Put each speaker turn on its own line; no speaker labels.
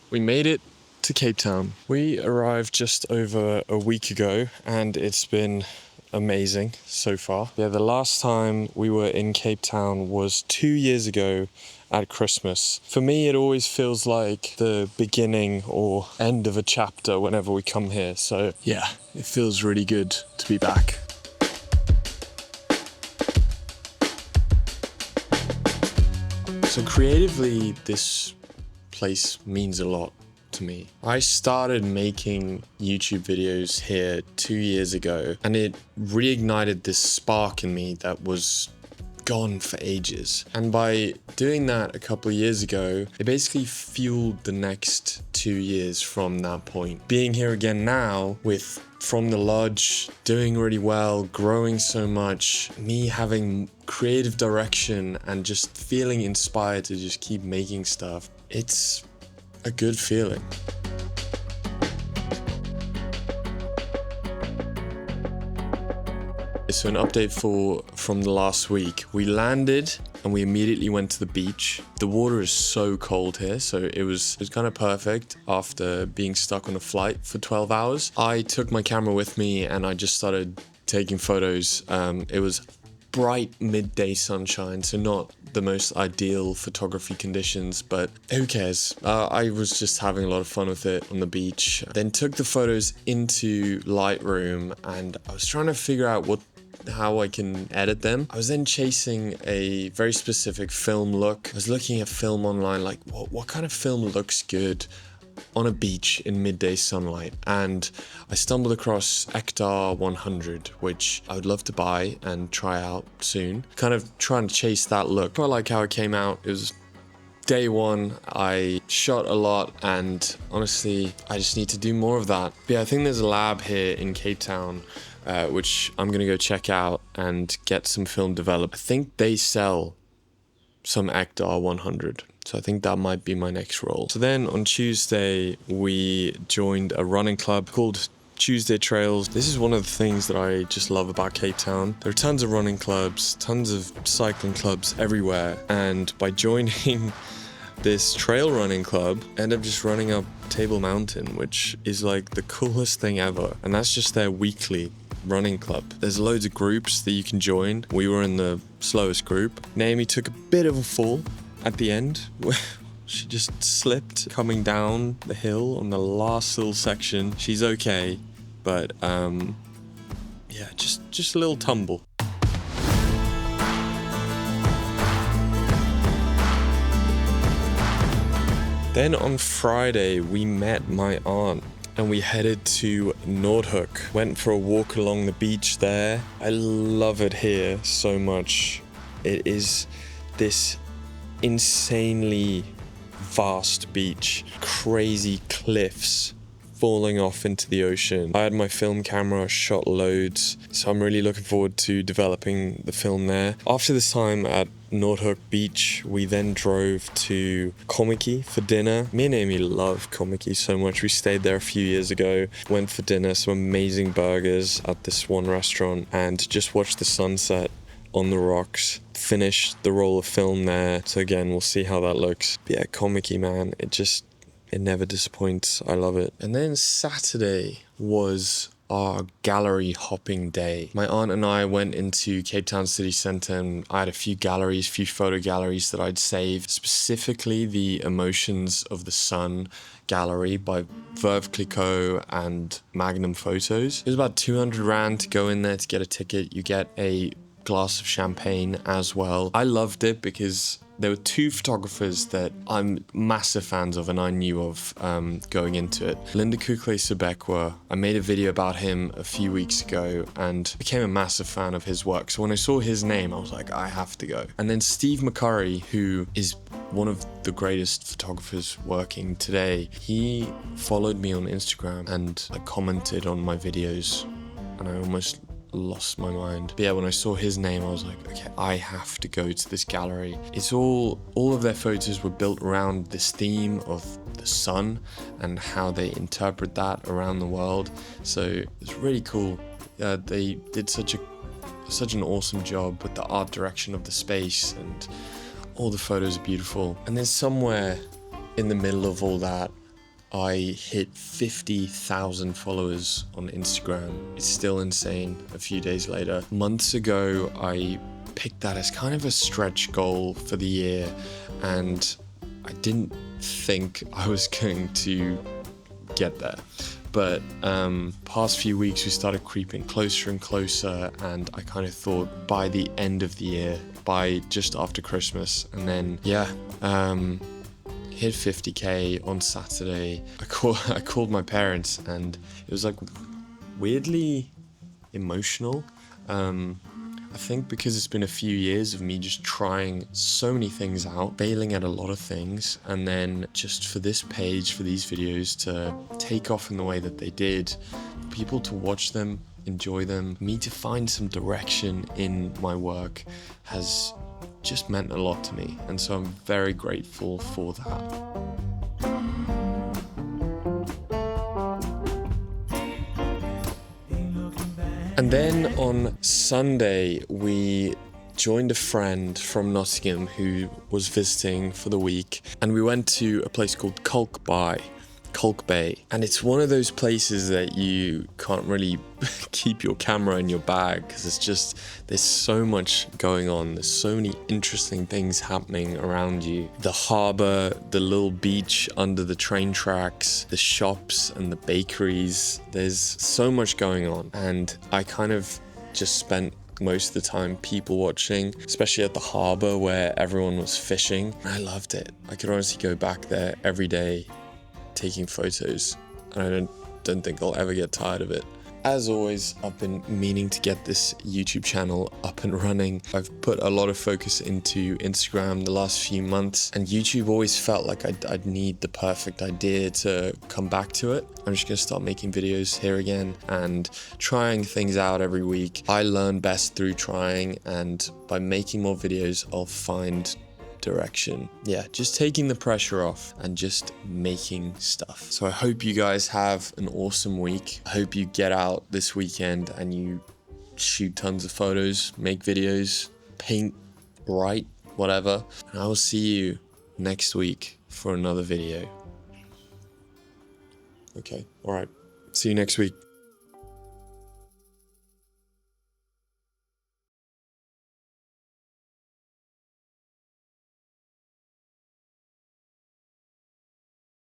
We made it to Cape Town. We arrived just over a week ago and it's been amazing so far. Yeah, the last time we were in Cape Town was 2 years ago at Christmas. For me, it always feels like the beginning or end of a chapter whenever we come here. So yeah, it feels really good to be back. So creatively, this place means a lot to me. I started making YouTube videos here 2 years ago, and it reignited this spark in me that was gone for ages. And by doing that a couple of years ago, it basically fueled the next 2 years from that point. Being here again now with From the Lodge doing really well, growing so much, me having creative direction and just feeling inspired to just keep making stuff, it's a good feeling. So an update from the last week. We landed and we immediately went to the beach. The water is so cold here, so it was kind of perfect after being stuck on a flight for 12 hours. I took my camera with me and I just started taking photos. It was bright midday sunshine, so not the most ideal photography conditions, but who cares? I was just having a lot of fun with it on the beach. Then took the photos into Lightroom and I was trying to figure out how I can edit them. I was then chasing a very specific film look. I was looking at film online, like what kind of film looks good on a beach in midday sunlight, and I stumbled across Ektar 100, which I would love to buy and try out soon. Kind of trying to chase that look. I like how it came out. It was day one. I shot a lot and honestly, I just need to do more of that. But yeah, I think there's a lab here in Cape Town which I'm gonna go check out and get some film developed. I think they sell some Ektar 100. So I think that might be my next role. So then on Tuesday, we joined a running club called Tuesday Trails. This is one of the things that I just love about Cape Town. There are tons of running clubs, tons of cycling clubs everywhere. And by joining this trail running club, I ended up just running up Table Mountain, which is like the coolest thing ever. And that's just their weekly running club. There's loads of groups that you can join. We were in the slowest group. Naomi took a bit of a fall at the end. She just slipped coming down the hill on the last little section. She's okay, but yeah, just a little tumble. Then on Friday, we met my aunt and we headed to Noordhoek. Went for a walk along the beach there. I love it here so much. It is this insanely vast beach, crazy cliffs falling off into the ocean. I had my film camera, shot loads, so I'm really looking forward to developing the film there. After this time at Noordhoek Beach, we then drove to Kommetjie for dinner. Me and Amy love Kommetjie so much. We stayed there a few years ago, went for dinner, some amazing burgers at this one restaurant, and just watched the sunset on the rocks. Finished the roll of film there, so again, we'll see how that looks. But yeah, Kommetjie, man, it never disappoints. I love it. And then Saturday was our gallery hopping day. My aunt and I went into Cape Town City Centre and I had a few photo galleries that I'd saved, specifically the Emotions of the Sun gallery by Veuve Clicquot and Magnum Photos. It was about 200 Rand to go in there to get a ticket. You get a glass of champagne as well. I loved it because there were two photographers that I'm massive fans of and I knew of going into it. Linda Kukle-Sebekwe, I made a video about him a few weeks ago and became a massive fan of his work. So when I saw his name, I was like, I have to go. And then Steve McCurry, who is one of the greatest photographers working today, he followed me on Instagram and commented on my videos and I almost lost my mind. But yeah, when I saw his name, I was like, okay, I have to go to this gallery. It's all of their photos were built around this theme of the sun and how they interpret that around the world. So it's really cool. They did such an awesome job with the art direction of the space, and all the photos are beautiful. And then somewhere in the middle of all that, I hit 50,000 followers on Instagram. It's still insane a few days later. Months ago, I picked that as kind of a stretch goal for the year, and I didn't think I was going to get there. But past few weeks we started creeping closer and closer, and I kind of thought by the end of the year, by just after Christmas, and then hit 50k on Saturday. I called my parents, and it was like weirdly emotional. I think because it's been a few years of me just trying so many things out, failing at a lot of things, and then just for this page, for these videos to take off in the way that they did, people to watch them, enjoy them, me to find some direction in my work has just meant a lot to me, and so I'm very grateful for that. And then on Sunday, we joined a friend from Nottingham who was visiting for the week, and we went to a place called Colk Bay. And it's one of those places that you can't really keep your camera in your bag, because it's just, there's so much going on. There's so many interesting things happening around you. The harbour, the little beach under the train tracks, the shops and the bakeries. There's so much going on. And I kind of just spent most of the time people watching, especially at the harbour where everyone was fishing. I loved it. I could honestly go back there every day taking photos, and I don't think I'll ever get tired of it. As always, I've been meaning to get this YouTube channel up and running. I've put a lot of focus into Instagram the last few months, and YouTube always felt like I'd need the perfect idea to come back to it. I'm just gonna start making videos here again and trying things out every week. I learn best through trying, and by making more videos, I'll find direction. Yeah, just taking the pressure off and just making stuff. So I hope you guys have an awesome week. I hope you get out this weekend and you shoot tons of photos, make videos, paint, write, whatever. And I will see you next week for another video. Okay, all right. See you next week.